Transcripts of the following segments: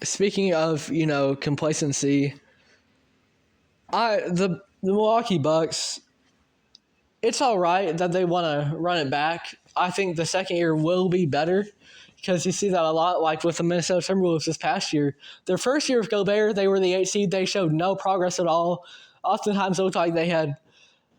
speaking of, complacency, the Milwaukee Bucks, it's all right that they want to run it back. I think the second year will be better because you see that a lot, like with the Minnesota Timberwolves this past year. Their first year of Gobert, they were the 8th seed. They showed no progress at all. Oftentimes, it looked like they had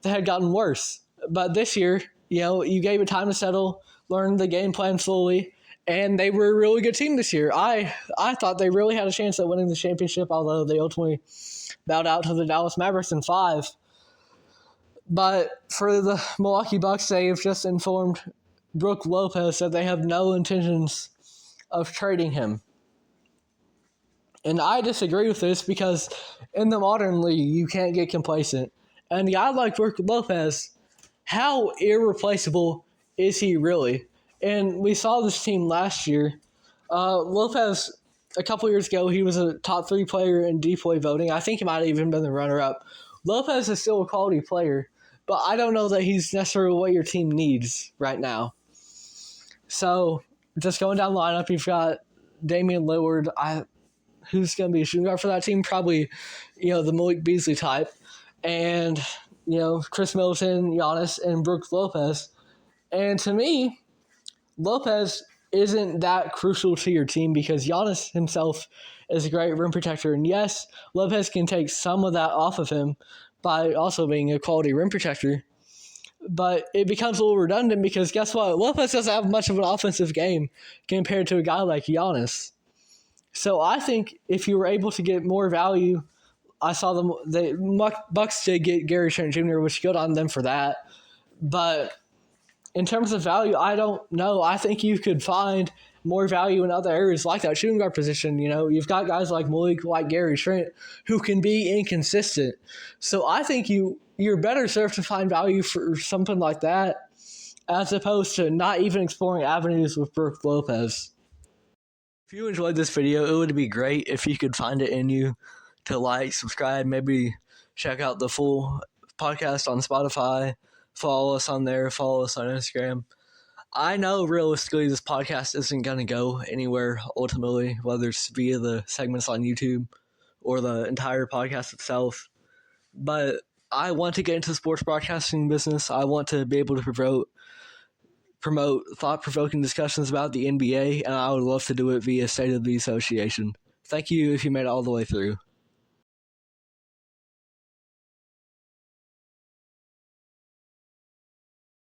gotten worse. But this year, you gave it time to settle, learn the game plan slowly, and they were a really good team this year. I thought they really had a chance at winning the championship, although they ultimately bowed out to the Dallas Mavericks in 5. But for the Milwaukee Bucks, they've just informed Brook Lopez that they have no intentions of trading him. And I disagree with this because in the modern league, you can't get complacent. And a guy like Brook Lopez, how irreplaceable is he really? And we saw this team last year. Lopez, a couple years ago, he was a top 3 player in DPOY voting. I think he might have even been the runner-up. Lopez is still a quality player, but I don't know that he's necessarily what your team needs right now. So, just going down the lineup, you've got Damian Lillard, who's going to be a shooting guard for that team, probably, the Malik Beasley type, and, Chris Middleton, Giannis, and Brook Lopez. And to me, Lopez isn't that crucial to your team because Giannis himself is a great rim protector. And yes, Lopez can take some of that off of him by also being a quality rim protector. But it becomes a little redundant because guess what? Lopez doesn't have much of an offensive game compared to a guy like Giannis. So I think if you were able to get more value, I saw the Bucks did get Gary Trent Jr., which good on them for that. But in terms of value, I don't know. I think you could find more value in other areas like that shooting guard position. You've got guys like Malik, like Gary Trent, who can be inconsistent. So I think you're better served to find value for something like that as opposed to not even exploring avenues with Brook Lopez. If you enjoyed this video, it would be great if you could find it in you to like, subscribe, maybe check out the full podcast on Spotify, follow us on there, follow us on Instagram. I know realistically this podcast isn't going to go anywhere ultimately, whether it's via the segments on YouTube or the entire podcast itself. But I want to get into the sports broadcasting business. I want to be able to promote thought-provoking discussions about the NBA, and I would love to do it via State of the Association. Thank you if you made it all the way through.